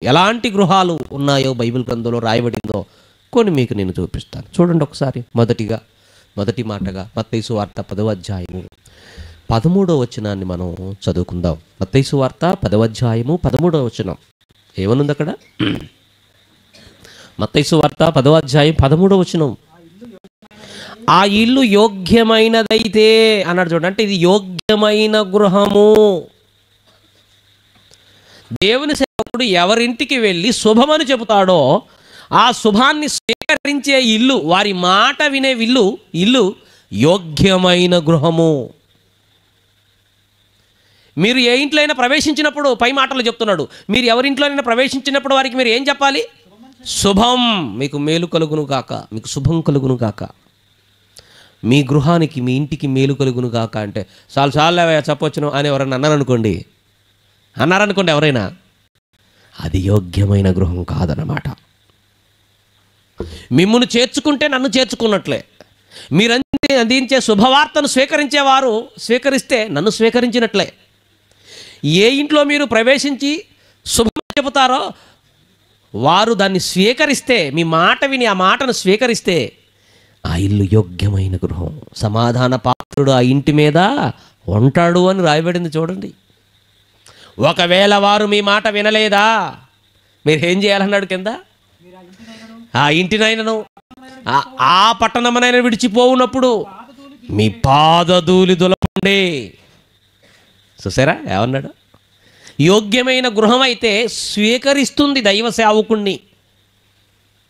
ఎలాంటి గృహాలు ఉన్నాయో బైబిల్ గ్రంథంలో రాయబడిందో కొన్ని మీకు నేను చూపిస్తాను. చూడండి ఒకసారి. మొదటి మాటగా మత్తయి సువార్త 10వ అధ్యాయము 13వ వచనాన్ని మనం చదువుకుందాం. మత్తయి సువార్త 10వ అధ్యాయము 13వ వచనం ఏమనుంది అక్కడ? మత్తయి సువార్త 10వ అధ్యాయం 13వ వచనం, ఆ ఇల్లు యోగ్యమైనదైతే అన్నాడు. చూడండి, అంటే ఇది యోగ్యమైన గృహము. దేవుని సేవకుడు ఎవరింటికి వెళ్ళి శుభమని చెబుతాడో ఆ శుభాన్ని స్వీకరించే ఇల్లు, వారి మాట వినే ఇల్లు యోగ్యమైన గృహము. మీరు ఏ ఇంట్లో అయినా ప్రవేశించినప్పుడు, పై మాటలు చెప్తున్నాడు, మీరు ఎవరింట్లోనైనా ప్రవేశించినప్పుడు వారికి మీరు ఏం చెప్పాలి? శుభం, మీకు మేలు కలుగును కాక, మీకు శుభం కలుగును కాక, మీ గృహానికి మీ ఇంటికి మేలు కలుగును కాక. అంటే చాలా చెప్పొచ్చును అని ఎవరైనా అన్నారనుకోండి ఎవరైనా, అది యోగ్యమైన గృహం కాదన్నమాట. మిమ్మును చేర్చుకుంటే నన్ను చేర్చుకున్నట్లే, మీరు అందించే శుభవార్తను స్వీకరిస్తే నన్ను స్వీకరించినట్లే. ఏ ఇంట్లో మీరు ప్రవేశించి శుభం చెబుతారో వారు దాన్ని స్వీకరిస్తే, మీ మాట విని ఆ మాటను స్వీకరిస్తే ఆ ఇల్లు యోగ్యమైన గృహం. సమాధాన పాత్రుడు ఆ ఇంటి మీద ఉంటాడు అని రాయబడింది. చూడండి, ఒకవేళ వారు మీ మాట వినలేదా, మీరు ఏం చేయాలన్నాడు కింద? ఆ ఇంటినైనను ఆ పట్టణమునైనా విడిచిపోవునప్పుడు మీ పాదధూళి దులపండి. చూసారా ఏమన్నాడు? యోగ్యమైన గృహం అయితే స్వీకరిస్తుంది దైవ సేవకుణ్ణి.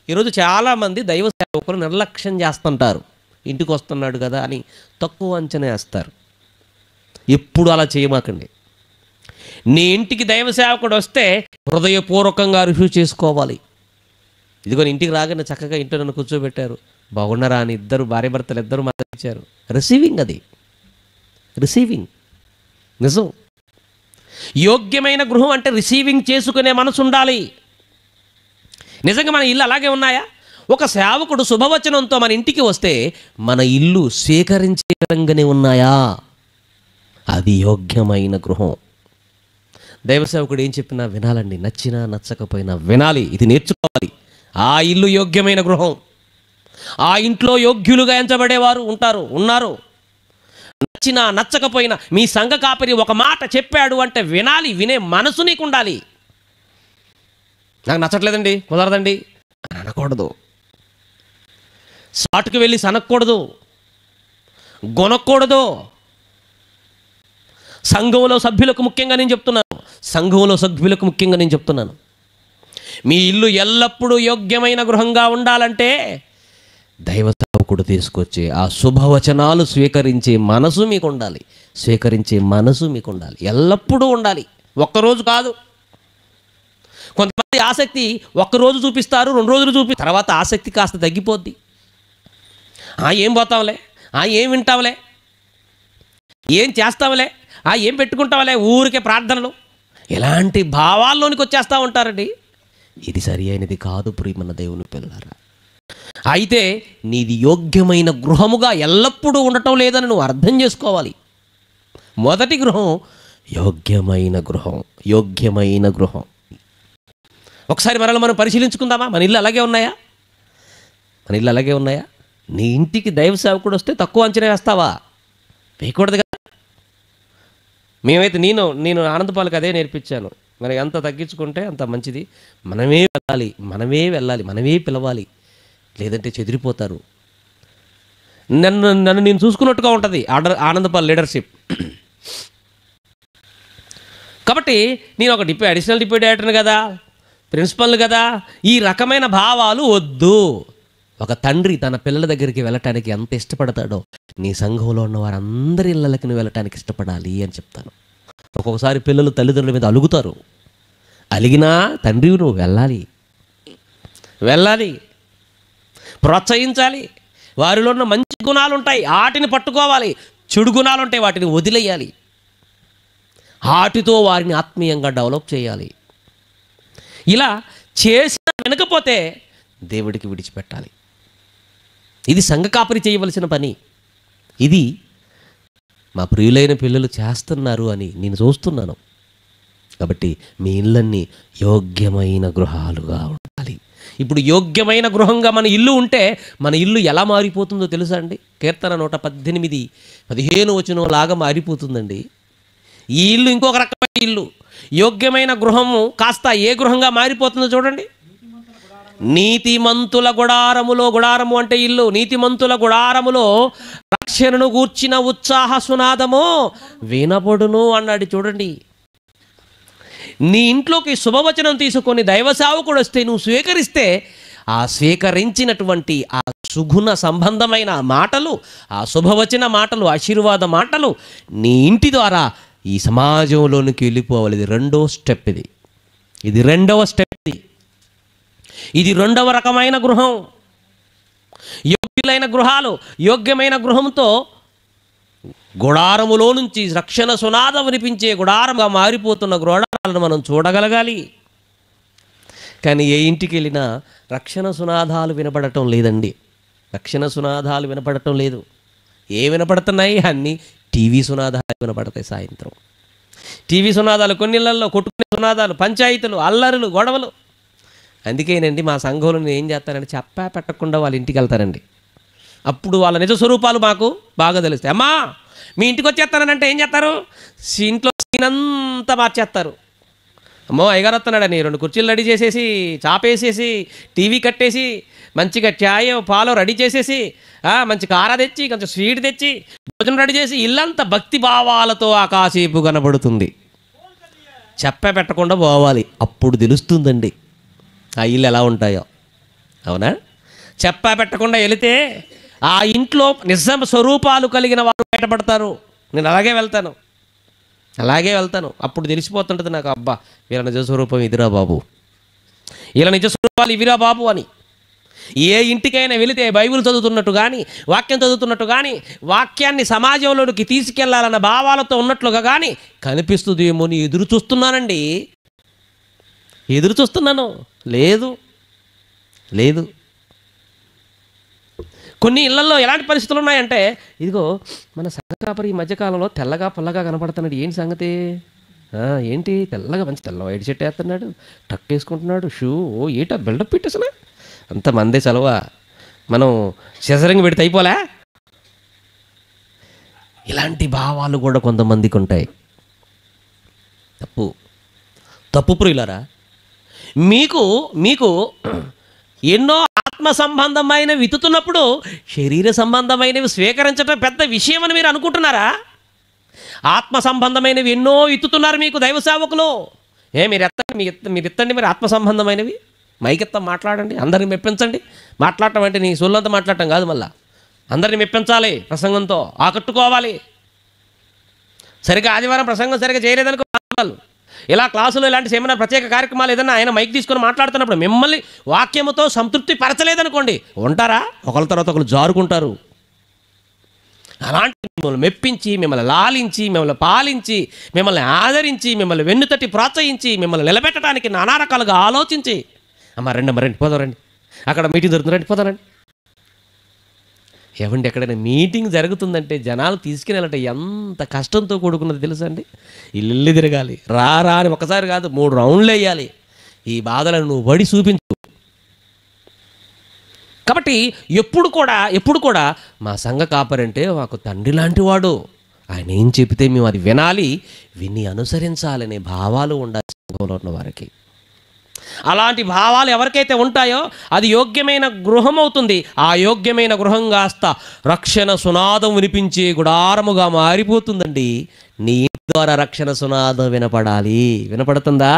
ఈరోజు చాలామంది దైవ సేవకులు నిర్లక్ష్యం చేస్తుంటారు. ఇంటికి వస్తున్నాడు కదా అని తక్కువ అంచనా వేస్తారు. ఎప్పుడు అలా చేయమాకండి. నీ ఇంటికి దైవ సేవకుడు వస్తే హృదయపూర్వకంగా రిసీవ్ చేసుకోవాలి. ఇదిగో ఇంటికి రాగానే చక్కగా ఇంట్లో నన్ను కూర్చోబెట్టారు, బాగున్నారా అని ఇద్దరు భార్యాభర్తలు ఇద్దరు మాట్లాడించారు. రిసీవింగ్, అది రిసీవింగ్ నిజం. యోగ్యమైన గృహం అంటే రిసీవింగ్ చేసుకునే మనసు ఉండాలి. నిజంగా మన ఇల్లు అలాగే ఉన్నాయా? ఒక సేవకుడు శుభవచనంతో మన ఇంటికి వస్తే మన ఇల్లు స్వీకరించే విధంగానే ఉన్నాయా? అది యోగ్యమైన గృహం. దైవ సేవకుడు ఏం చెప్పినా వినాలండి, నచ్చినా నచ్చకపోయినా వినాలి. ఇది నేర్చుకోవాలి. ఆ ఇల్లు యోగ్యమైన గృహం. ఆ ఇంట్లో యోగ్యులుగా ఎంచబడేవారు ఉన్నారు. నచ్చినా నచ్చకపోయినా మీ సంఘ కాపరి ఒక మాట చెప్పాడు అంటే వినాలి. వినే మనసు నీకు ఉండాలి. నాకు నచ్చట్లేదండి, కుదరదండి అనకూడదు. సాటుకు వెళ్ళి సనక్కూడదు, గొనక్కూడదు. సంఘంలో సభ్యులకు ముఖ్యంగా నేను చెప్తున్నాను, మీ ఇల్లు ఎల్లప్పుడూ యోగ్యమైన గృహంగా ఉండాలంటే దైవ సేవకుడు తీసుకొచ్చే ఆ శుభవచనాలు స్వీకరించే మనసు మీకు ఉండాలి. ఎల్లప్పుడూ ఉండాలి, ఒక్కరోజు కాదు. కొంతమంది ఆసక్తి ఒక్కరోజు చూపిస్తారు, 2 రోజులు తర్వాత ఆసక్తి కాస్త తగ్గిపోద్ది. ఏం పోతాంలే, ఏం వింటాంలే, ఏం చేస్తాంలే, ఏం పెట్టుకుంటాంలే, ఊరికే ప్రార్థనలు, ఇలాంటి భావాల్లోనికి వచ్చేస్తూ ఉంటారండి. ఇది సరి అయినది కాదు ప్రియమైన దేవుని పిల్లలారా. అయితే నీది యోగ్యమైన గృహముగా ఎల్లప్పుడూ ఉండటం లేదని నువ్వు అర్థం చేసుకోవాలి. మొదటి గృహం యోగ్యమైన గృహం. ఒకసారి మనం పరిశీలించుకుందామా? మన ఇల్లు అలాగే ఉన్నాయా? నీ ఇంటికి దైవ సేవకుడు వస్తే తక్కువ అంచనా వేస్తావా? వేయకూడదు కదా. మేమైతే నేను ఆనందపాలకు అదే నేర్పించాను. మరి ఎంత తగ్గించుకుంటే అంత మంచిది. మనమే వెళ్ళాలి, మనమే పిలవాలి, లేదంటే చెదిరిపోతారు. నన్ను నేను చూసుకున్నట్టుగా ఉంటుంది ఆనందపాల్ లీడర్షిప్. కాబట్టి నేను ఒక అడిషనల్ డిప్యూటీ డైరెక్టర్ని కదా, ప్రిన్సిపల్ని కదా, ఈ రకమైన భావాలు వద్దు. ఒక తండ్రి తన పిల్లల దగ్గరికి వెళ్ళటానికి ఎంత ఇష్టపడతాడో నీ సంఘంలో ఉన్న వారందరి ఇళ్ళకి నువ్వు వెళ్ళటానికి ఇష్టపడాలి అని చెప్తాను. ఒక్కొక్కసారి పిల్లలు తల్లిదండ్రుల మీద అలుగుతారు. అలిగినా తండ్రి నువ్వు వెళ్ళాలి, ప్రోత్సహించాలి. వారిలో ఉన్న మంచి గుణాలు ఉంటాయి, వాటిని పట్టుకోవాలి. చెడు గుణాలు ఉంటాయి, వాటిని వదిలేయాలి. వాటితో వారిని ఆత్మీయంగా డెవలప్ చేయాలి. ఇలా చేసిన వెనకపోతే దేవుడికి విడిచిపెట్టాలి. ఇది సంఘ కాపరి చేయవలసిన పని. ఇది మా ప్రియులైన పిల్లలు చేస్తున్నారు అని నేను చూస్తున్నాను. కాబట్టి మీ ఇళ్ళన్నీ యోగ్యమైన గృహాలుగా ఉండాలి. ఇప్పుడు యోగ్యమైన గృహంగా మన ఇల్లు ఉంటే మన ఇల్లు ఎలా మారిపోతుందో తెలుసా అండి? కీర్తన 118:15 వచనం లాగా మారిపోతుందండి. ఈ ఇల్లు ఇంకొక రకమైన ఇల్లు. యోగ్యమైన గృహము కాస్త ఏ గృహంగా మారిపోతుందో చూడండి. నీతిమంతుల గుడారములో, గుడారము అంటే ఇల్లు, నీతిమంతుల గుడారములో రక్షణను గూర్చిన ఉత్సాహ సునాదము వినపడును అన్నాడు. చూడండి, నీ ఇంట్లోకి శుభవచనం తీసుకొని దైవ సేవకుడు వస్తే నువ్వు స్వీకరిస్తే ఆ స్వీకరించినటువంటి ఆ సుగుణ సంబంధమైన మాటలు, ఆ శుభవచన మాటలు, ఆశీర్వాద మాటలు నీ ఇంటి ద్వారా ఈ సమాజంలోనికి వెళ్ళిపోవాలి. ఇది రెండో స్టెప్. ఇది రెండవ స్టెప్. ఇది రెండవ రకమైన గృహం. యోగ్యులైన గృహాలు, యోగ్యమైన గృహంతో గుడారములో నుంచి రక్షణ సునాదం వినిపించే గుడారంగా మారిపోతున్న గుడారాలను మనం చూడగలగాలి. కానీ ఏ ఇంటికి వెళ్ళినా రక్షణ సునాదాలు వినపడటం లేదండి. రక్షణ సునాదాలు వినపడటం లేదు. ఏ వినపడుతున్నాయి? అన్నీ టీవీ సునాదాలు వినపడతాయి. సాయంత్రం టీవీ సునాదాలు, కొన్ని ఇళ్లలో కొట్టుకునే సునాదాలు, పంచాయతీలు, అల్లరులు, గొడవలు. అందుకేనండి మా సంఘంలో నేను ఏం చేస్తానంటే చెప్పా పెట్టకుండా వాళ్ళ ఇంటికి వెళ్తానండి. అప్పుడు వాళ్ళ నిజ స్వరూపాలు మాకు బాగా తెలుస్తాయి. అమ్మా మీ ఇంటికి వచ్చేస్తానంటే ఏం చేస్తారు? ఇంట్లో సీన్ అంతా మార్చేస్తారు. అమ్మో అయ్యగారు వస్తున్నాడని 2 కుర్చీలు రెడీ చేసేసి, చాపేసేసి, టీవీ కట్టేసి, మంచిగా చాయ్ పాలు రెడీ చేసేసి, మంచి కారా తెచ్చి, కొంచెం స్వీట్ తెచ్చి, భోజనం రెడీ చేసి, ఇల్లంతా భక్తి భావాలతో ఆకాశీపు కనబడుతుంది. చెప్ప పెట్టకుండా పోవాలి. అప్పుడు తెలుస్తుందండి ఆ ఇల్లు ఎలా ఉంటాయో. అవునా? చెప్పా పెట్టకుండా వెళితే ఆ ఇంట్లో నిజం స్వరూపాలు కలిగిన వారు బయటపడతారు. నేను అలాగే వెళ్తాను. అప్పుడు తెలిసిపోతుంటుంది నాకు, అబ్బా వీళ్ళ నిజ స్వరూపం ఇదిరా బాబు, వీళ్ళ నిజ స్వరూపాలు ఇవిరా బాబు అని. ఏ ఇంటికైనా వెళితే బైబిల్ చదువుతున్నట్టు కానీ, వాక్యం చదువుతున్నట్టు కానీ, వాక్యాన్ని సమాజంలోకి తీసుకెళ్లాలన్న భావాలతో ఉన్నట్లుగా కానీ కనిపిస్తుందేమో అని ఎదురు చూస్తున్నాను. లేదు. కొన్ని ఇళ్లలో ఎలాంటి పరిస్థితులు ఉన్నాయంటే, ఇదిగో మన సంఘ కాపరి ఈ మధ్యకాలంలో తెల్లగా పుల్లగా కనపడుతున్నాడు. ఏంటి సంగతి? ఏంటి తెల్లగా మంచి తెల్ల వైట్ షర్ట్ వేస్తున్నాడు, టక్ వేసుకుంటున్నాడు, షూ, ఏటా బిల్డప్ పెట్టేసినా అంత మందే చలవా, మనం సెసరింగ్ పెడితే అయిపోలే. ఇలాంటి భావాలు కూడా కొంతమందికి ఉంటాయి. తప్పు ప్రియులారా. మీకు ఎన్నో ఆత్మ సంబంధమైన వితుతున్నప్పుడు శరీర సంబంధమైనవి స్వీకరించడం పెద్ద విషయం అని మీరు అనుకుంటున్నారా? ఆత్మ సంబంధమైనవి ఎన్నో ఇత్తుతున్నారు మీకు దైవ సేవకులు. మీరు ఎత్తండి మరి ఆత్మ సంబంధమైనవి. మైకెత్తం మాట్లాడండి, అందరిని మెప్పించండి. మాట్లాడటం అంటే నీ సొల్లంతా మాట్లాడటం కాదు, మళ్ళా అందరిని మెప్పించాలి, ప్రసంగంతో ఆకట్టుకోవాలి. సరిగ్గా ఆదివారం ప్రసంగం సరిగ్గా చేయలేదనుకో, ఇలా క్లాసులో ఇలాంటి సెమినార్ ప్రత్యేక కార్యక్రమాలు ఏదన్నా ఆయన మైక్ తీసుకొని మాట్లాడుతున్నప్పుడు మిమ్మల్ని వాక్యముతో సంతృప్తి పరచలేదనుకోండి, ఉంటారా? ఒకళ్ళ తర్వాత ఒకరు జారుకుంటారు. అలాంటి మిమ్మల్ని మెప్పించి, మిమ్మల్ని లాలించి, మిమ్మల్ని పాలించి, మిమ్మల్ని ఆదరించి, మిమ్మల్ని వెన్నుతట్టి ప్రోత్సహించి, మిమ్మల్ని నిలబెట్టడానికి నానా రకాలుగా ఆలోచించి, అమ్మ రండి పోదాం, అక్కడ మీటింగ్ జరుగుతుంది, రండి పోదాం. ఏమండి, ఎక్కడైనా మీటింగ్ జరుగుతుందంటే జనాలు తీసుకునేయాలంటే ఎంత కష్టంతో కూడుకున్నది తెలుసా అండి? ఇల్లు తిరగాలి, రా అని ఒకసారి కాదు 3 రౌండ్లు వేయాలి. ఈ బాధలను నువ్వు వడి చూపించు. కాబట్టి ఎప్పుడు కూడా మా సంఘ కాపరంటే మాకు తండ్రి లాంటి వాడు, ఆయన ఏం చెబితే మేము అది విని అనుసరించాలనే భావాలు ఉండాలి సంఘంలో ఉన్న వారికి. అలాంటి భావాలు ఎవరికైతే ఉంటాయో అది యోగ్యమైన గృహం అవుతుంది. ఆ యోగ్యమైన గృహం కాస్త రక్షణ సునాదం వినిపించే గుడారముగా మారిపోతుందండి. నీ ద్వారా రక్షణ సునాదం వినపడాలి. వినపడుతుందా?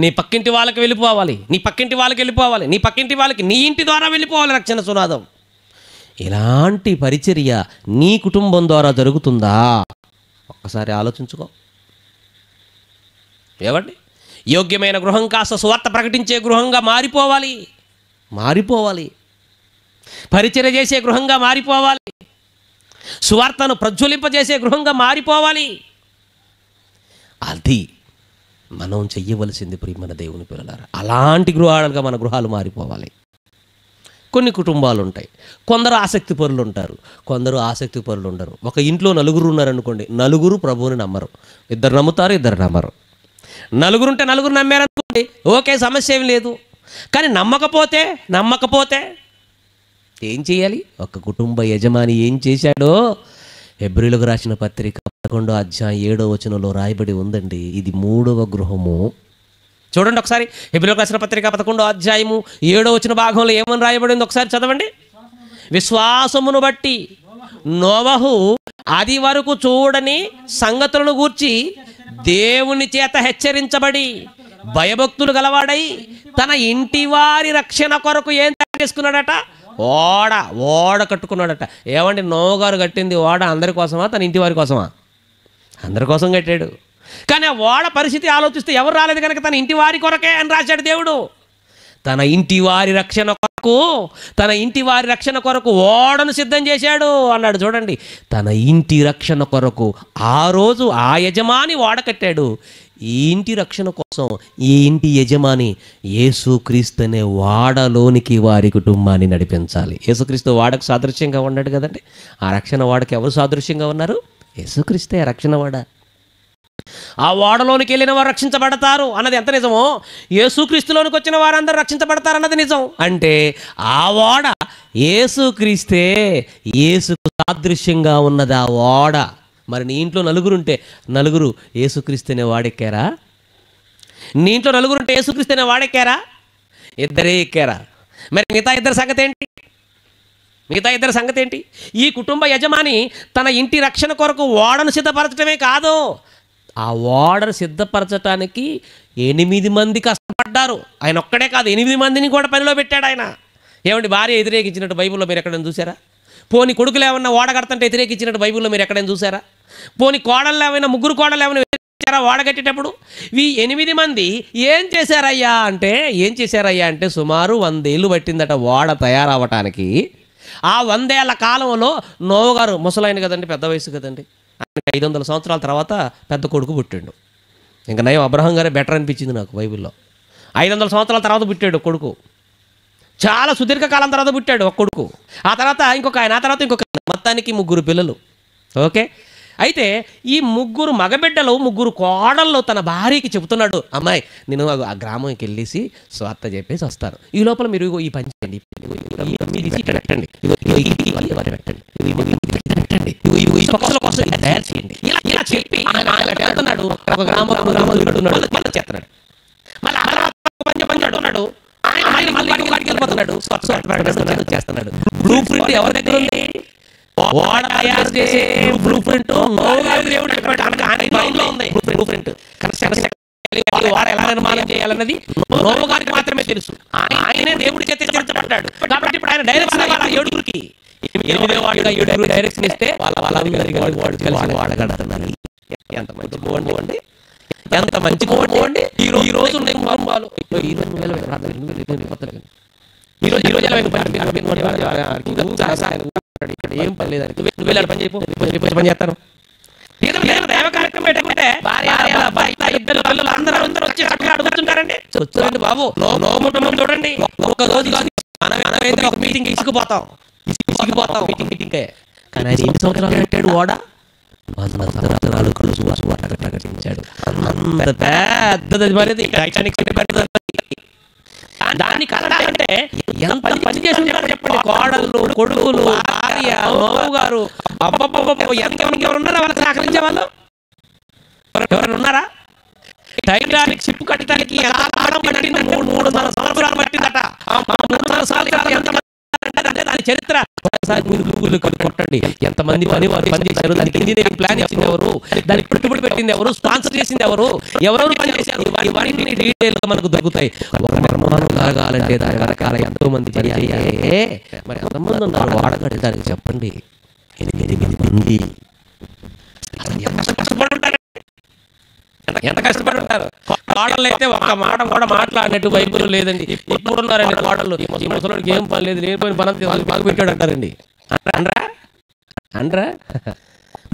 నీ పక్కింటి వాళ్ళకి వెళ్ళిపోవాలి, నీ పక్కింటి వాళ్ళకి నీ ఇంటి ద్వారా వెళ్ళిపోవాలి రక్షణ సునాదం. ఇలాంటి పరిచర్య నీ కుటుంబం ద్వారా జరుగుతుందా? ఒక్కసారి ఆలోచించుకో. ఏమండి, యోగ్యమైన గృహం కాస్త సువార్త ప్రకటించే గృహంగా మారిపోవాలి. పరిచర్య చేసే గృహంగా మారిపోవాలి. సువార్తను ప్రజ్వలింపజేసే గృహంగా మారిపోవాలి. అది మనం చెయ్యవలసింది ప్రియమైన దేవుని పిల్లలారా. అలాంటి గృహాలుగా మన గృహాలు మారిపోవాలి. కొన్ని కుటుంబాలు ఉంటాయి. కొందరు ఆసక్తి పరులు ఉంటారు, కొందరు ఆసక్తి పరులు ఉండరు. ఒక ఇంట్లో నలుగురు ఉన్నారనుకోండి, నలుగురు ప్రభువుని నమ్మరు. ఇద్దరు నమ్ముతారు, ఇద్దరు నమ్మరు. నలుగురు ఉంటే నలుగురు నమ్మారనుకోండి, ఓకే, సమస్య ఏం లేదు. కానీ నమ్మకపోతే ఏం చేయాలి? ఒక కుటుంబ యజమాని ఏం చేశాడో హెబ్రీయులకు రాసిన పత్రిక 11వ అధ్యాయం 7వ వచనంలో రాయబడి ఉందండి. ఇది 3వ గృహము. చూడండి ఒకసారి, హెబ్రీయులకు రాసిన పత్రిక 11వ అధ్యాయము 7వ వచన భాగంలో ఏమని రాయబడింది ఒకసారి చదవండి. విశ్వాసమును బట్టి నోవహు అది వరకు చూడని సంగతులను గూర్చి దేవుని చేత హెచ్చరించబడి భయభక్తులు గలవాడై తన ఇంటి వారి రక్షణ కొరకు ఏం తయారు చేసుకున్నాడట? ఓడ కట్టుకున్నాడట. ఏమండి, నోవగారు కట్టింది ఓడ అందరి కోసమా, తన ఇంటి వారి కోసమా? అందరి కోసం కట్టాడు. కానీ ఆ ఓడ పరిస్థితి ఆలోచిస్తే ఎవరు రాలేదు కనుక తన ఇంటి వారి కొరకే అని రాశాడు దేవుడు. తన ఇంటి వారి రక్షణ కొరకు ఓడను సిద్ధం చేశాడు అన్నాడు. చూడండి, తన ఇంటి రక్షణ కొరకు ఆ రోజు ఆ యజమాని ఓడ కట్టాడు. ఈ ఇంటి రక్షణ కోసం ఈ ఇంటి యజమాని యేసుక్రీస్తు అనే వాడలోనికి వారి కుటుంబాన్ని నడిపించాలి. యేసుక్రీస్తు వాడకు సాదృశ్యంగా ఉన్నాడు కదండి. ఆ రక్షణ వాడకు ఎవరు సాదృశ్యంగా ఉన్నారు? యేసుక్రీస్తే రక్షణ వాడ. ఆ ఓడలోనికి వెళ్ళిన వారు రక్షించబడతారు అన్నది ఎంత నిజమో, యేసుక్రీస్తులోనికి వచ్చిన వారందరూ రక్షించబడతారు అన్నది నిజం. అంటే ఆ ఓడ యేసుక్రీస్తే, యేసుకు సాదృశ్యంగా ఉన్నది ఆ ఓడ. మరి నీ ఇంట్లో నలుగురుంటే నలుగురు యేసుక్రీస్తునే వాడెక్కారా? నీ ఇంట్లో నలుగురుంటే యేసుక్రీస్తునే వాడెక్కారా? ఇద్దరే ఎక్కారా? మరి మిగతా ఇద్దరు సంగతి ఏంటి? ఈ కుటుంబ యజమాని తన ఇంటి రక్షణ కొరకు ఓడను సిద్ధపరచడమే కాదు, ఆ ఓడను సిద్ధపరచడానికి 8 మంది కష్టపడ్డారు. ఆయన ఒక్కడే కాదు, 8 మందిని కూడా పనిలో పెట్టాడు ఆయన. ఏమండి, భార్య వ్యతిరేకించినట్టు బైబిల్లో మీరు ఎక్కడైనా చూసారా? పోనీ కొడుకులు ఏమన్నా ఓడ కడతంటే వ్యతిరేకించినట్టు బైబిల్లో మీరు ఎక్కడైనా చూసారా? పోనీ కోడళ్ళు ఏమైనా, ముగ్గురు కోడళ్ళు ఏమైనా వ్యతిరేకించారా ఓడ కట్టేటప్పుడు? ఈ 8 మంది ఏం చేశారయ్యా అంటే సుమారు 100 ఏళ్ళు పట్టిందట ఓడ తయారవటానికి. ఆ 100 ఏళ్ల కాలంలో నోవగారు ముసలాయన కదండి, పెద్ద వయసు కదండి, ఆయనకి 500 సంవత్సరాల తర్వాత పెద్ద కొడుకు పుట్టాడు. ఇంకా నయం అబ్రహాం గారే బెటర్ అనిపించింది నాకు బైబిల్లో. 500 సంవత్సరాల తర్వాత పుట్టాడు కొడుకు. చాలా సుదీర్ఘకాలం తర్వాత పుట్టాడు ఒక కొడుకు. ఆ తర్వాత ఇంకొక ఆయన, ఆ తర్వాత ఇంకొక ఆయన, మొత్తానికి 3 పిల్లలు. ఓకే, అయితే ఈ 3 మగబిడ్డలు 3 కోడళ్ళు తన భార్యకి చెబుతున్నాడు, అమ్మాయి నేను ఆ గ్రామంకి వెళ్ళేసి స్వార్థ చెప్పేసి వస్తాను, ఈ లోపల మీరు ఈ పని చేయండి, ఇక్కడ పెట్టండి, తయారు చేయండి, ఇలా చెప్పి వెళ్తున్నాడు. ఒక గ్రామంలో చేస్తున్నాడు. మళ్ళీ ఆయన వెళ్ళిపోతున్నాడు, చేస్తున్నాడు. బ్లూ ప్రింట్ ఎవరి దగ్గర ఉంది? ఓడ తయారు చేసే బ్లూ ప్రింట్ ఓడ ఎలా నిర్మాణం చేయాలన్నది నోవహు గారికి మాత్రమే తెలుసు. ఆయనే దేవుడి చేత హెచ్చరించబడ్డాడు. కాబట్టి ఇప్పుడు ఆయన డైరెక్షన్ ఇవ్వాలి 7గురికి. 8 డైరెక్షన్ ఇస్తే వాడగడుతున్నారు. ఎంత మంచి పోవండి అండి, ఎంత మంచి పోవండి. ఈ రోజు కుటుంబాలు ఇక్కడ ఏం పని లేదని నువ్వు వెళ్ళాడు పని చేయకు, పని చేస్తాను. దైవ కార్యక్రమం పెట్టుకుంటే భార్య భర్త ఇద్దరు పిల్లలు అందరూ వచ్చి చక్కగా అడుగుతుంటారండి. చూడండి బాబు, నోముటం చూడండి, ఒక రోజు కాదు మనమైతే ఒక మీటింగ్ ఇసుకుపోతాం మీటింగ్కే. కానీ ఆయన 8 సంవత్సరాలు కట్టాడు ఓడ, 100 సంవత్సరాలు కట్టించాడు. అంత పెద్దది మరిది దాన్ని కలడాలంటే ఎంత పని చేసి ఉంటారో చెప్పండి. కోడళ్ళు, కొడుకులు, భార్య, నోవహు గారు, ఎవరు ఉన్నారా వాళ్ళకి సహకరించే వాళ్ళు? ఎవరైనా ఉన్నారా? టైటానిక్ షిప్ కట్టడానికి ఎలా కాలం పట్టిందంటే 3.5 సంవత్సరాలు పట్టిందట. 3.5 సంవత్సరాలు ఎంత అంటే దాని చరిత్ర కొట్టండి. ఎంతమంది పని చేశారు, దానికి ఇంజనీరింగ్ ప్లాన్ చేసింది ఎవరు, దానికి పెట్టుబడి పెట్టింది ఎవరు, స్పాన్సర్ చేసింది ఎవరెవరు పని చేశారు, ఇవన్నీ డీటెయిల్ గా మనకు దొరుకుతాయి. ఒక నిర్మాణం జరగాలంటే దాని వెనకాల ఎంతో మంది చేయాలి. మరి ఎంతమంది ఉన్నారు వాడ కట్టడానికి చెప్పండి? 8 మంది. ఎంత కష్టపడి ఉంటారు. కోడళ్ళు అయితే ఒక్క మాట కూడా మాట్లాడినట్టు బైబిల్ లేదండి. ఇప్పుడు ఉన్నారండి కోడళ్ళు, ఈ ముసలోడికి ఏం పని లేదు, లేనిపోయిన పని బాగా పెట్టాడు అంటారండి. అండ్రా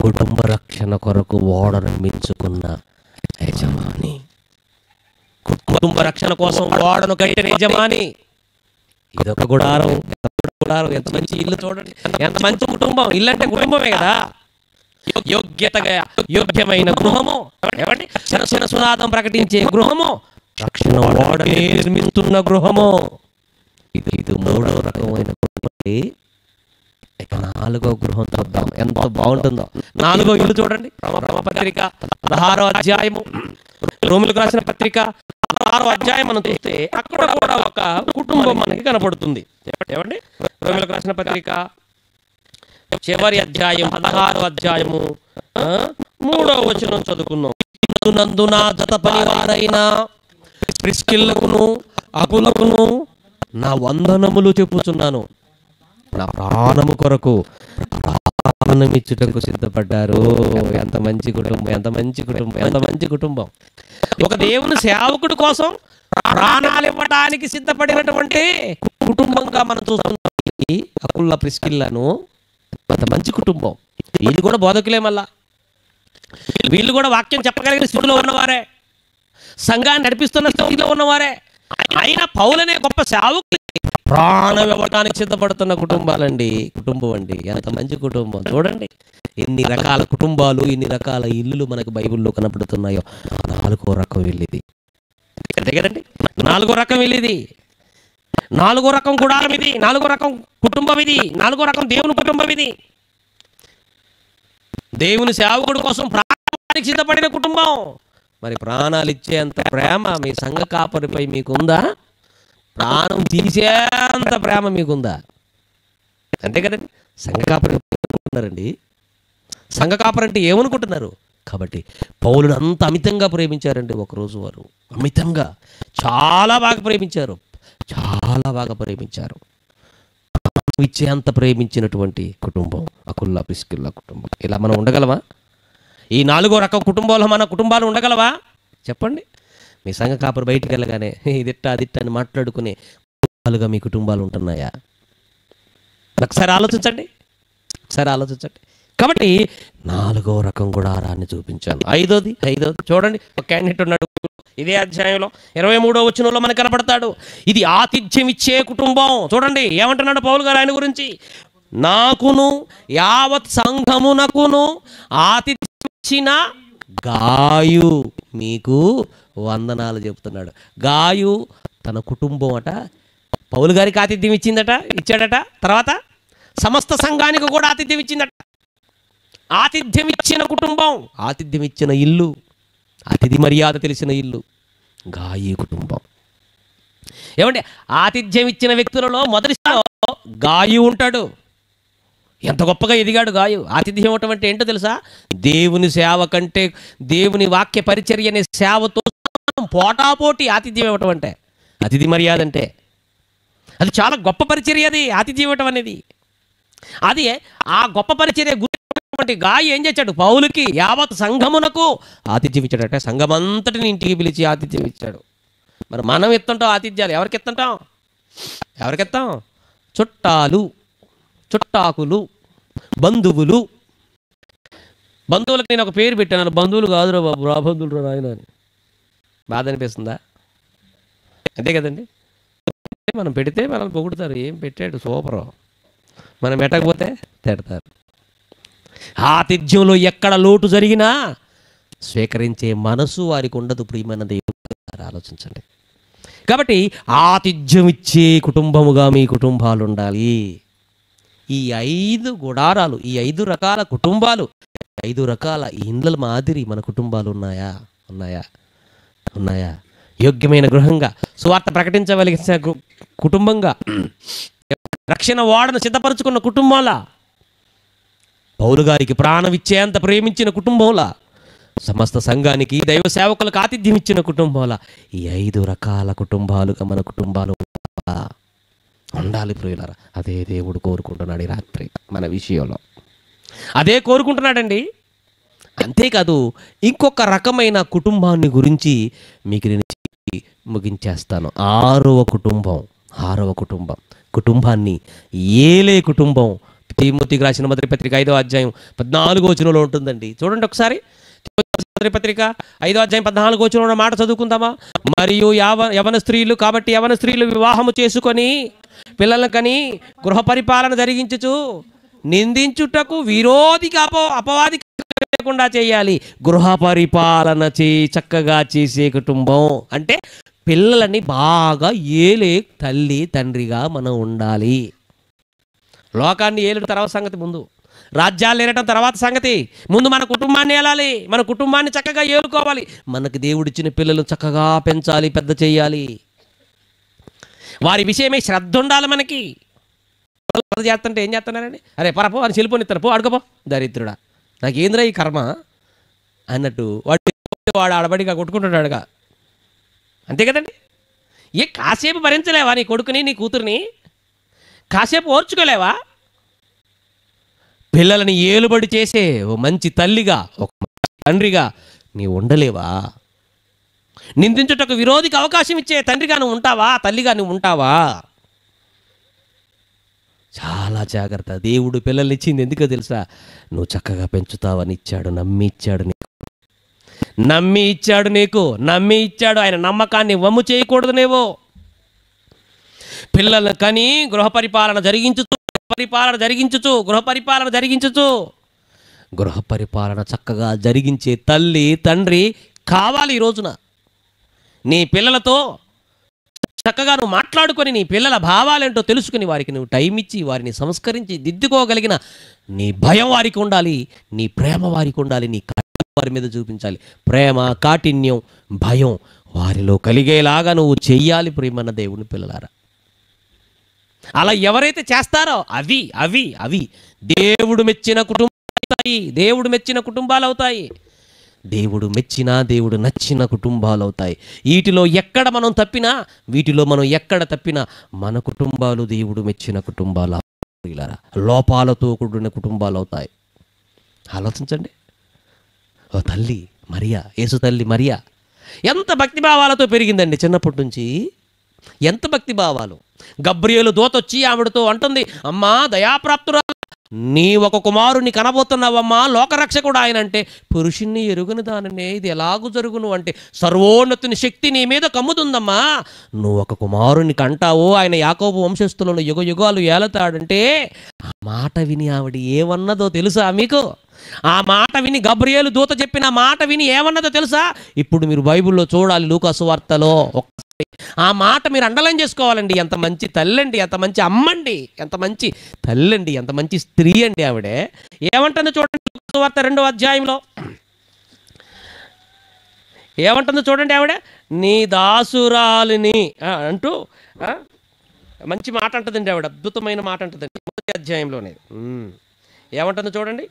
కుటుంబ రక్షణ కొరకు ఓడ నిర్మించుకున్న యజమాని, కుటుంబ రక్షణ కోసం ఓడను కట్టిన యజమాని ఇదొక గుడారం, గుడారం. ఎంత మంచి ఇల్లు చూడండి, ఎంత మంచి కుటుంబం. ఇల్లు అంటే కుటుంబమే కదా. యోగ్యమైన గృహము, ఏమండి, సునాదం ప్రకటించే గృహము, రక్షణ ఓడనే నిర్మిస్తున్న గృహము. ఇది మూడవ రకమైన గృహం. ఇక నాలుగో గృహం చూద్దాం, ఎంత బాగుంటుందో. నాలుగో ఇల్లు చూడండి. రోమపత్రిక 16వ అధ్యాయము, రోమిలకు రాసిన పత్రిక 16వ అధ్యాయం మనం చూస్తే అక్కడ కూడా ఒక కుటుంబం మనకి కనపడుతుంది. ఏమండి, రోమిలకు రాసిన పత్రిక చివరి అధ్యాయం 16వ అధ్యాయము 3వ వచనం చదువుకున్నాం. నందున జత పనివారైన ప్రిస్కిల్లకును అకులకును నా వందనములు చెప్పుచున్నాను. నా ప్రాణము కొరకు ప్రాణమిచ్చుటకు సిద్ధపడ్డారు. ఎంత మంచి కుటుంబం, ఎంత మంచి కుటుంబం, ఎంత మంచి కుటుంబం. ఒక దేవుని సేవకుడి కోసం ప్రాణాలు ఇవ్వడానికి సిద్ధపడినటువంటి కుటుంబంగా మనం చూస్తున్నాం అకుల్ల ప్రిస్కిల్లను. అంత మంచి కుటుంబం. వీళ్ళు కూడా బోధకులే, మళ్ళా వీళ్ళు కూడా వాక్యం చెప్పగలిగిన స్థితిలో ఉన్నవారే, సంఘాన్ని నడిపిస్తున్న స్థితిలో ఉన్నవారే. అయినా పౌలనే గొప్ప సేవకులు ప్రాణం ఇవ్వడానికి సిద్ధపడుతున్న కుటుంబాలండి, కుటుంబం అండి. ఎంత మంచి కుటుంబం చూడండి. ఎన్ని రకాల కుటుంబాలు, ఎన్ని రకాల ఇల్లులు మనకు బైబిల్లో కనపడుతున్నాయో. నాలుగో రకం ఇల్లుది, అంతే కదండి. నాలుగో రకం ఇల్లుది, నాలుగో రకం గుడారం ఇది, నాలుగో రకం కుటుంబం ఇది, నాలుగో రకం దేవుని కుటుంబం ఇది. దేవుని సేవకుడి కోసం ప్రాణానికి సిద్ధపడిన కుటుంబం. మరి ప్రాణాలు ఇచ్చేంత ప్రేమ మీ సంఘ కాపరిపై మీకుందా? ప్రాణం తీసేంత ప్రేమ మీకుందా? అంతే కదండి. సంఘ కాపరి అనుకుంటున్నారండి, సంఘ కాపరి అంటే ఏమనుకుంటున్నారు? కాబట్టి పౌలుని అంత అమితంగా ప్రేమించారండి. ఒకరోజు వారు అమితంగా చాలా బాగా ప్రేమించారు, చాలా బాగా ప్రేమించారు. ఇచ్చేంత ప్రేమించినటువంటి కుటుంబం అకుల్ల ప్రిస్కిల్ల కుటుంబం. ఇలా మనం ఉండగలమా? ఈ నాలుగో రకం కుటుంబంలో మన కుటుంబాలు ఉండగలవా? చెప్పండి. మీ సంఘ కాపరి బయటికి వెళ్ళగానే ఇదిట్ట అదిట్ట అని మాట్లాడుకునే కుటుంబాలుగా మీ కుటుంబాలు ఉంటున్నాయా? ఒకసారి ఆలోచించండి, ఒకసారి ఆలోచించండి. కాబట్టి నాలుగో రకం గుడారాన్ని చూపించాను. ఐదోది చూడండి. ఒక క్యాండిడేట్ ఉన్నాడు ఇదే అధ్యాయంలో 23వ వచనంలో మనకు కనపడతాడు. ఇది ఆతిథ్యం ఇచ్చే కుటుంబం. చూడండి ఏమంటున్నాడు పౌలు గారు ఆయన గురించి. నాకును యావత్ సంఘమునకును ఆతిథ్యం ఇచ్చిన గాయు మీకు వందనాలు చెప్తున్నాడు. గాయు తన కుటుంబం అట పౌలు గారికి ఆతిథ్యం ఇచ్చాడట. తర్వాత సమస్త సంఘానికి కూడా ఆతిథ్యం ఇచ్చిందట. ఆతిథ్యం ఇచ్చిన కుటుంబం, ఆతిథ్యం ఇచ్చిన ఇల్లు, అతిథి మర్యాద తెలిసిన ఇల్లు గాయి కుటుంబం. ఏమంటే ఆతిథ్యం ఇచ్చిన వ్యక్తులలో మొదటి గాయు ఉంటాడు. ఎంత గొప్పగా ఎదిగాడు గాయు. ఆతిథ్యం ఇవ్వటం అంటే ఏంటో తెలుసా? దేవుని సేవ కంటే దేవుని వాక్య పరిచర్య అనే సేవతో పోటాపోటీ ఆతిథ్యం ఇవ్వటం అంటే, అతిథి మర్యాద అంటే అది చాలా గొప్ప పరిచర్య. అది ఆతిథ్యం ఇవ్వటం అనేది, అది ఆ గొప్ప పరిచర్య గురించి గాయు ఏం చేశాడు? పౌలుకి యావత్ సంఘమునకు ఆతిథ్యం ఇచ్చాడట. సంఘమంతటిని ఇంటికి పిలిచి ఆతిథ్యం ఇచ్చాడు. మరి మనం ఎత్తుంటాం ఆతిథ్యాలు? ఎవరికి ఎత్తాం? చుట్టాలు, చుట్టాకులు, బంధువులు. బంధువులకు నేను ఒక పేరు పెట్టాను. బంధువులు కాదురా బాబు, రాబంధువులు రా ఆయన అని. బాధ అనిపిస్తుందా? అంతే కదండి. మనం పెడితే మనల్ని పొగుడుతారు, ఏం పెట్టాడు సూపరు. మనం పెట్టకపోతే తిడతారు. ఆతిథ్యంలో ఎక్కడ లోటు జరిగినా స్వీకరించే మనసు వారికి ఉండదు. ప్రియమైన దేవుడు ఆలోచించండి. కాబట్టి ఆతిథ్యం ఇచ్చే కుటుంబముగా మీ కుటుంబాలు ఉండాలి. ఈ 5 గుడారాలు, ఈ 5 రకాల కుటుంబాలు, 5 రకాల ఇండ్ల మాదిరి మన కుటుంబాలు ఉన్నాయా? యోగ్యమైన గృహంగా, సువార్త ప్రకటించవలసిన కుటుంబంగా, రక్షణ ఓడను సిద్ధపరచుకున్న కుటుంబంలా, పౌలు గారికి ప్రాణం ఇచ్చేంత ప్రేమించిన కుటుంబంలా, సమస్త సంఘానికి దైవ సేవకులకు ఆతిథ్యం ఇచ్చిన కుటుంబంలా, ఈ 5 రకాల కుటుంబాలుగా మన కుటుంబాలు ఉండాలి ప్రియులారా. అదే దేవుడు కోరుకుంటున్నాడు ఈ రాత్రి మన విషయంలో. అదే కోరుకుంటున్నాడండి. అంతేకాదు, ఇంకొక రకమైన కుటుంబాన్ని గురించి మీకు నేను ముగించేస్తాను. 6వ కుటుంబం, కుటుంబాన్ని ఏలే కుటుంబం. తిమోతికి రాసిన మొదటి పత్రిక 5వ అధ్యాయం 14వ వచనంలో ఉంటుందండి. చూడండి ఒకసారి. మొదటి పత్రిక 5వ అధ్యాయం 14వ వచనంలో మాట చదువుకుందామా? మరియు యవన స్త్రీలు, కాబట్టి యవన స్త్రీలు వివాహము చేసుకొని పిల్లలను కని గృహ పరిపాలన జరిగించుచు నిందించుటకు విరోధికి అపవాదికి లేకుండా చేయాలి. గృహ పరిపాలన చక్కగా చేసే కుటుంబం అంటే పిల్లలని బాగా ఏలే తల్లి తండ్రిగా మనం ఉండాలి. లోకాన్ని ఏలడం తర్వాత సంగతి, ముందు రాజ్యాలు ఏలటం తర్వాత సంగతి. ముందు మన కుటుంబాన్ని ఏలాలి, మన కుటుంబాన్ని చక్కగా ఏలుకోవాలి. మనకు దేవుడిచ్చిన పిల్లలు చక్కగా పెంచాలి, పెద్ద చేయాలి. వారి విషయమే శ్రద్ధ ఉండాలి మనకి. చేస్తుంటే ఏం చేస్తున్నారండి, అరే పరపో అని చెల్లిపోనిస్తారు, పో అడుగపో దరిద్రుడా, నాకేంద్రా ఈ కర్మ అన్నట్టు వాడు ఆడబడిగా కొట్టుకుంటున్నాడుగా. అంతే కదండి. కాసేపు భరించలేవా నీ కొడుకుని నీ కూతుర్ని? కాసేపు ఓర్చుకోలేవా? పిల్లలని ఏలుబడి చేసే ఓ మంచి తల్లిగా, ఒక తండ్రిగా నీవు ఉండలేవా? నిందించుటకు విరోధికి అవకాశం ఇచ్చే తండ్రిగా నువ్వు ఉంటావా? తల్లిగా నువ్వు ఉంటావా? చాలా జాగ్రత్త. దేవుడు పిల్లల్ని ఇచ్చింది ఎందుకో తెలుసా? నువ్వు చక్కగా పెంచుతావని ఇచ్చాడు, నమ్మి ఇచ్చాడు నీకు, నమ్మి ఇచ్చాడు. ఆయన నమ్మకాన్ని వమ్ము చేయకూడదు. నువ్వు పిల్లలను కని గృహ పరిపాలన చక్కగా జరిగించే తల్లి తండ్రి కావాలి. ఈ రోజున నీ పిల్లలతో చక్కగా నువ్వు మాట్లాడుకొని నీ పిల్లల భావాలేంటో తెలుసుకుని వారికి నువ్వు టైం ఇచ్చి వారిని సంస్కరించి దిద్దుకోగలిగిన నీ భయం వారికి ఉండాలి, నీ ప్రేమ వారికి ఉండాలి, నీ కాఠిన్యం వారి మీద చూపించాలి. ప్రేమ, కాఠిన్యం, భయం వారిలో కలిగేలాగా నువ్వు చెయ్యాలి. ప్రియమైన దేవుని పిల్లలారా, అలా ఎవరైతే చేస్తారో అవి అవి అవి దేవుడు మెచ్చిన కుటుంబాలు అవుతాయి. దేవుడు మెచ్చిన, దేవుడు నచ్చిన కుటుంబాలు అవుతాయి. వీటిలో ఎక్కడ మనం తప్పినా, మన కుటుంబాలు దేవుడు మెచ్చిన కుటుంబాలు, లోపాలతో కూడిన కుటుంబాలు అవుతాయి. ఆలోచించండి. ఓ తల్లి మరియా, యేసు తల్లి మరియా ఎంత భక్తిభావాలతో పెరిగిందండి చిన్నప్పటి నుంచి. ఎంత భక్తిభావాలు. గబ్రియేలు దూతొచ్చి ఆవిడతో అంటుంది, అమ్మా దయాప్రాప్తురా, నీ ఒక కుమారుని కనబోతున్నావమ్మా, లోకరక్షకుడు ఆయన. అంటే పురుషుణ్ణి ఎరుగని దానినే ఇది ఎలాగూ జరుగును అంటే, సర్వోన్నతుని శక్తి నీ మీద కమ్ముతుందమ్మా, నువ్వు ఒక కుమారుని కంటావు, ఆయన యాకోబు వంశస్థులను యుగ యుగాలు ఏలతాడంటే. ఆ మాట విని ఆవిడ ఏమన్నదో తెలుసా మీకు? ఆ మాట విని, గబ్రియేలు దూత చెప్పిన మాట విని ఏమన్నదో తెలుసా? ఇప్పుడు మీరు బైబిల్లో చూడాలి, లూకా సువార్తలో. ఆ మాట మీరు అండర్లైన్ చేసుకోవాలండి. ఎంత మంచి తల్లండి, ఎంత మంచి అమ్మండి, ఎంత మంచి తల్లండి, ఎంత మంచి స్త్రీ అండి ఆవిడే. ఏమంటుందో చూడండి, లూకా సువార్త 2వ అధ్యాయంలో ఏమంటుందో చూడండి. ఆవిడ నీ దాసురాలిని అంటూ మంచి మాట అంటుందండి ఆవిడ, అద్భుతమైన మాట అంటుందండి. 1వ అధ్యాయంలోనే ఏమంటుందో చూడండి.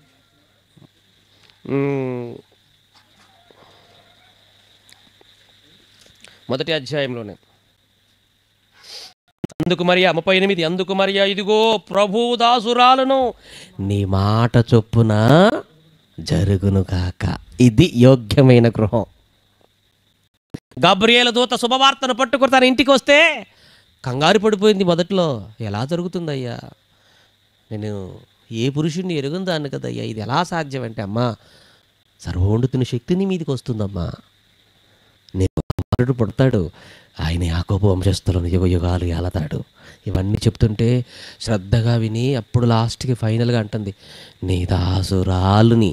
1వ అధ్యాయంలోనే అందుకు మరియా 38, అందుకు మరియా, ఇదిగో ప్రభు దాసురాలను, నీ మాట చొప్పున జరుగును కాక. ఇది యోగ్యమైన గృహం. గబ్రియేలు దూత శుభవార్తను పట్టుకుని తన ఇంటికి వస్తే కంగారు పడిపోయింది మొదట్లో. ఎలా జరుగుతుందయ్యా, నేను ఏ పురుషుణ్ణి ఎరుగుందాను కదయ్యా, ఇది ఎలా సాధ్యం అంటే, అమ్మా సర్వోన్నతుని శక్తిని మీదికి వస్తుందమ్మా, నేను కుమారుడు పుడతాడు, ఆయన యాకోబు వంశస్థులను యుగ యుగాలు ఏలతాడు. ఇవన్నీ చెప్తుంటే శ్రద్ధగా విని అప్పుడు లాస్ట్కి ఫైనల్గా అంటుంది, నీ దాసురాలి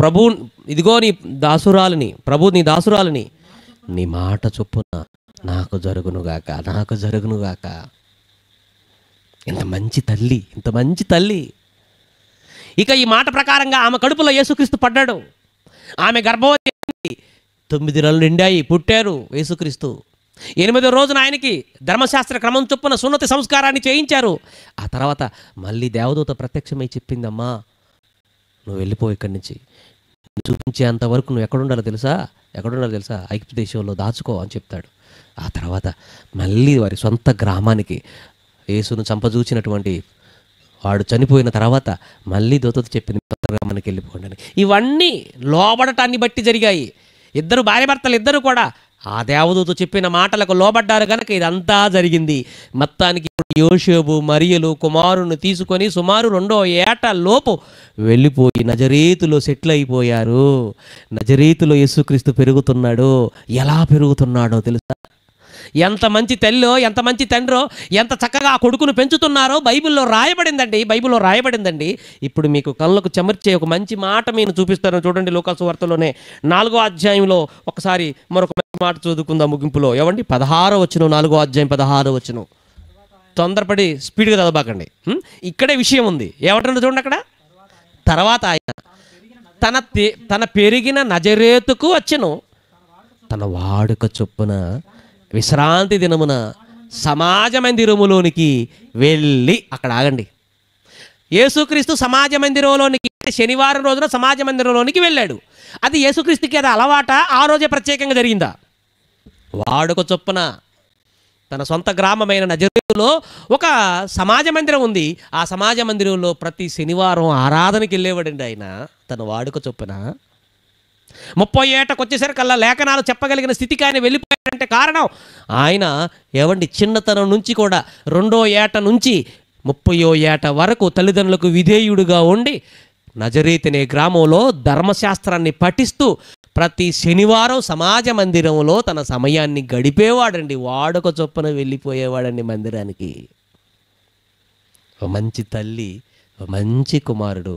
ప్రభు, ఇదిగో నీ దాసురాలిని, నీ మాట చొప్పున నాకు జరుగునుగాక. ఎంత మంచి తల్లి. ఇక ఈ మాట ప్రకారంగా ఆమె కడుపులో యేసుక్రీస్తు పడ్డాడు. ఆమె గర్భవతి 9 నెలలు నిండాయి, పుట్టారు యేసుక్రీస్తు. 8వ రోజున ఆయనకి ధర్మశాస్త్ర క్రమం చొప్పున సున్నతి సంస్కారాన్ని చేయించారు. ఆ తర్వాత మళ్ళీ దేవదూత ప్రత్యక్షమై చెప్పిందమ్మా, నువ్వు వెళ్ళిపో ఇక్కడి నుంచి, చూపించేంతవరకు నువ్వు ఎక్కడుండాలో తెలుసా? ఐగుప్తు దేశంలో దాచుకో అని చెప్తాడు. ఆ తర్వాత మళ్ళీ వారి సొంత గ్రామానికి, యేసును చంపజూచినటువంటి వాడు చనిపోయిన తర్వాత మళ్ళీ దూతతో చెప్పింది, సొంత గ్రామానికి వెళ్ళిపోండి అని. ఇవన్నీ లోబడటాన్ని బట్టి జరిగాయి. భార్యాభర్తలు ఇద్దరు కూడా ఆ దేవదూత చెప్పిన మాటలకు లోబడ్డారు కనుక ఇదంతా జరిగింది. మొత్తానికి యోసేపు మరియలు కుమారుని తీసుకొని సుమారు 2వ ఏట లోపు వెళ్ళిపోయి నజరేతులో సెటిల్ అయిపోయారు. నజరేతులో యేసుక్రీస్తు పెరుగుతున్నాడు. ఎలా పెరుగుతున్నాడో తెలుసా? ఎంత మంచి తల్లో, ఎంత మంచి తండ్రో, ఎంత చక్కగా ఆ కొడుకును పెంచుతున్నారో బైబిల్లో రాయబడిందండి. ఇప్పుడు మీకు కళ్ళకు చెమర్చే ఒక మంచి మాట నేను చూపిస్తాను. చూడండి, లూకాసు వార్తలోనే 4వ అధ్యాయంలో ఒకసారి మరొక మంచి మాట చదువుకుందాం ముగింపులో. ఏమండి? 16వ వచనం, 4వ అధ్యాయం 16వ వచనం. తొందరపడి స్పీడ్గా చదవకండి, ఇక్కడే విషయం ఉంది. ఏమంటున్నారు చూడండి అక్కడ. తర్వాత ఆయన తన పెరిగిన నజరేతుకు వచ్చెను, తన వాడుక చొప్పున విశ్రాంతి దినమున సమాజ మందిరములోనికి వెళ్ళి. అక్కడ ఆగండి. యేసుక్రీస్తు సమాజ మందిరంలోనికి శనివారం రోజున సమాజ మందిరంలోనికి వెళ్ళాడు. అది యేసుక్రీస్తుకి అది అలవాట, ఆ రోజే ప్రత్యేకంగా జరిగిందా? వాడుక చొప్పున తన సొంత గ్రామమైన నజరేతులో ఒక సమాజ మందిరం ఉంది. ఆ సమాజ మందిరంలో ప్రతి శనివారం ఆరాధనకి వెళ్ళేవాడండి ఆయన తన వాడుక చొప్పున. 30 ఏటకు వచ్చేసరికల్లా లేఖనాలు చెప్పగలిగిన స్థితికి ఆయన వెళ్ళిపోయాడంటే కారణం ఆయన ఏవండి చిన్నతనం నుంచి కూడా 2వ ఏట నుంచి 30వ ఏట వరకు తల్లిదండ్రులకు విధేయుడుగా ఉండి నజరేతు అనే గ్రామంలో ధర్మశాస్త్రాన్ని పఠిస్తూ ప్రతి శనివారం సమాజ మందిరంలో తన సమయాన్ని గడిపేవాడండి. వాడుక చొప్పున వెళ్ళిపోయేవాడండి మందిరానికి. ఓ మంచి తల్లి, ఓ మంచి కుమారుడు,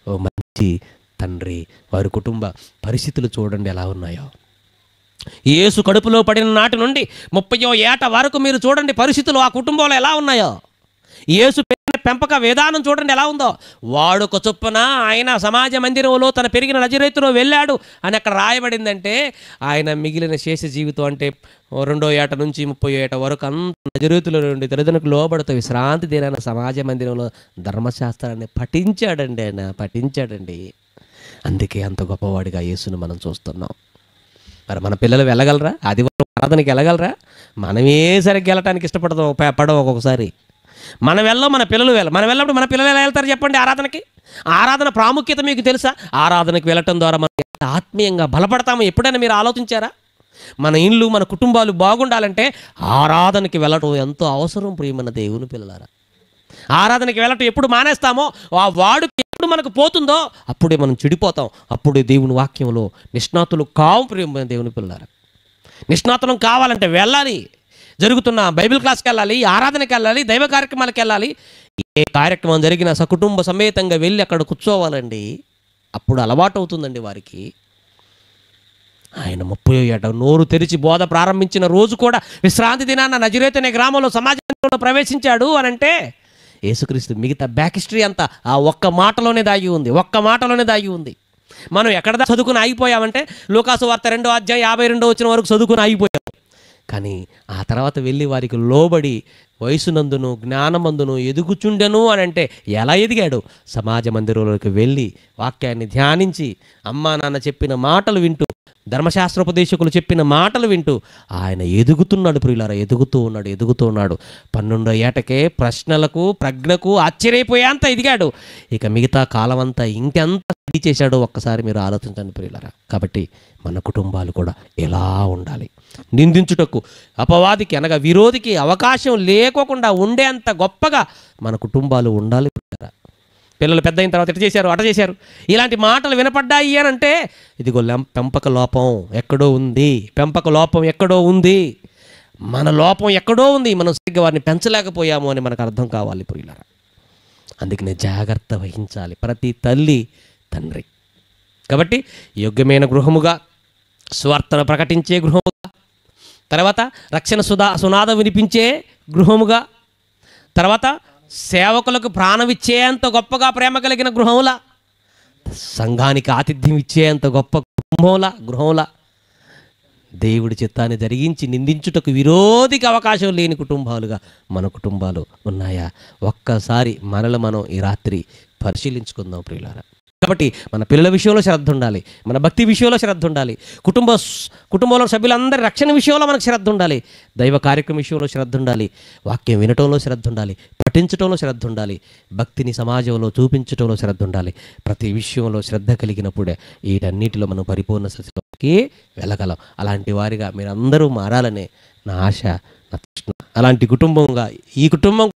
ఓ మంచి తండ్రి, వారి కుటుంబ పరిస్థితులు చూడండి ఎలా ఉన్నాయో. యేసు కడుపులో పడిన నాటి నుండి 30వ ఏట వరకు మీరు చూడండి పరిస్థితులు ఆ కుటుంబంలో ఎలా ఉన్నాయో. యేసు పెంపక విధానం చూడండి ఎలా ఉందో. వాడుక చొప్పున ఆయన సమాజ మందిరంలో తన పెరిగిన నజరేతులో వెళ్ళాడు అని అక్కడ రాయబడిందంటే ఆయన మిగిలిన శేష జీవితం అంటే 2వ ఏట నుంచి 30వ ఏట వరకు అంత నజరేతులో నుండి తల్లిదండ్రులకు లోబడుతూ విశ్రాంతి దినాన సమాజ మందిరంలో ధర్మశాస్త్రాన్ని పఠించాడండి. అందుకే అంత గొప్పవాడిగా యేసును మనం చూస్తున్నాం. మరి మన పిల్లలు వెళ్ళగలరా? ఆదివారం ఆరాధనకి వెళ్ళగలరా? మనమే సరిగ్గా వెళ్ళటానికి పడవు ఒక్కొక్కసారి. మనం వెళ్ళం, మన పిల్లలు మనం వెళ్ళినప్పుడు మన పిల్లలు ఎలా వెళ్తారు చెప్పండి ఆరాధనకి? ఆరాధన ప్రాముఖ్యత మీకు తెలుసా? ఆరాధనకి వెళ్ళటం ద్వారా మనం ఆత్మీయంగా బలపడతామో ఎప్పుడైనా మీరు ఆలోచించారా? మన ఇళ్ళు, మన కుటుంబాలు బాగుండాలంటే ఆరాధనకి వెళ్ళటం ఎంతో అవసరం ప్రియమైన దేవుని పిల్లలారా. ఆరాధనకి వెళ్ళటం ఎప్పుడు మానేస్తామో, ఆ వాడుక ఎప్పుడు మనకు పోతుందో అప్పుడే మనం చెడిపోతాం. అప్పుడే దేవుని వాక్యంలో నిష్ణాతులు కావు ప్రియమైన దేవుని పిల్లలారా. నిష్ణాతులం కావాలంటే వెళ్ళాలి, జరుగుతున్న బైబిల్ క్లాస్కి వెళ్ళాలి, ఆరాధనకి వెళ్ళాలి, దైవ కార్యక్రమాలకు వెళ్ళాలి. ఏ కార్యక్రమం జరిగినా సకుటుంబ సమేతంగా వెళ్ళి అక్కడ కూర్చోవాలండి. అప్పుడు అలవాటు అవుతుందండి వారికి. ఆయన 30వ ఏట నోరు తెరిచి బోధ ప్రారంభించిన రోజు కూడా విశ్రాంతి దినాన నజరేతు అనే గ్రామంలో సమాజంలో ప్రవేశించాడు అనంటే యేసుక్రీస్తు మిగతా బ్యాక్ హిస్టరీ అంతా ఆ ఒక్క మాటలోనే దాగి ఉంది. మనం ఎక్కడ చదువుకుని ఆగిపోయామంటే లూకాసు వార్త 2వ అధ్యాయం 52వ వచనం వరకు చదువుకుని ఆగిపోయాం. కానీ ఆ తర్వాత వెళ్ళి వారికి లోబడి వయసునందును జ్ఞానమందును ఎదుగుచుండెను అని అంటే ఎలా ఎదిగాడు? సమాజ మందిరంలోకి వెళ్ళి వాక్యాన్ని ధ్యానించి అమ్మా నాన్న చెప్పిన మాటలు వింటూ, ధర్మశాస్త్రోపదేశకులు చెప్పిన మాటలు వింటూ ఆయన ఎదుగుతున్నాడు ప్రియులారా. ఎదుగుతూ ఉన్నాడు. 12వ ఏటకే ప్రశ్నలకు ప్రజ్ఞకు ఆశ్చర్యపోయేంత ఎదిగాడు. ఇక మిగతా కాలం అంతా ఇంకెంత స్టడీ చేశాడో ఒక్కసారి మీరు ఆలోచించండి ప్రియులారా. కాబట్టి మన కుటుంబాలు కూడా ఎలా ఉండాలి? నిందించుటకు అపవాదికి అనగా విరోధికి అవకాశం లేకోకుండా ఉండేంత గొప్పగా మన కుటుంబాలు ఉండాలి ప్రియులారా. పిల్లలు పెద్ద అయిన తర్వాత ఎట చేశారు, అట చేశారు, ఇలాంటి మాటలు వినపడ్డాయి అని అంటే ఇదిగో పెంపక లోపం ఎక్కడో ఉంది. మన లోపం ఎక్కడో ఉంది. మనం సరిగ్గా వారిని పెంచలేకపోయాము అని మనకు అర్థం కావాలి ప్రియులారా. అందుకనే జాగ్రత్త వహించాలి ప్రతి తల్లి తండ్రి. కాబట్టి యోగ్యమైన గృహముగా, స్వార్థను ప్రకటించే గృహముగా, తర్వాత రక్షణ సునాదం వినిపించే గృహముగా, తర్వాత సేవకులకు ప్రాణం ఇచ్చేంత గొప్పగా ప్రేమ కలిగిన గృహంలా, సంఘానికి ఆతిథ్యం ఇచ్చేంత గొప్ప గృహంలా, దేవుడి చిత్తాన్ని జరిగించి నిందించుటకు విరోధికి అవకాశం లేని కుటుంబాలుగా మన కుటుంబాలు ఉన్నాయా? ఒక్కసారి మనలో మనం ఈ రాత్రి పరిశీలించుకుందాం ప్రియులారా. కాబట్టి మన పిల్లల విషయంలో శ్రద్ధ ఉండాలి, మన భక్తి విషయంలో శ్రద్ధ ఉండాలి, కుటుంబంలో సభ్యులందరి రక్షణ విషయంలో మనకు శ్రద్ధ ఉండాలి, దైవ కార్యక్రమం విషయంలో శ్రద్ధ ఉండాలి, వాక్యం వినటంలో శ్రద్ధ ఉండాలి, పఠించడంలో శ్రద్ధ ఉండాలి, భక్తిని సమాజంలో చూపించడంలో శ్రద్ధ ఉండాలి. ప్రతి విషయంలో శ్రద్ధ కలిగినప్పుడే వీటన్నిటిలో మనం పరిపూర్ణ స్థితిలో లోకానికి వెళ్ళగలం. అలాంటి వారిగా మీరందరూ మారాలనే నా ఆశ, నా తృష్ణ. అలాంటి కుటుంబంగా ఈ కుటుంబం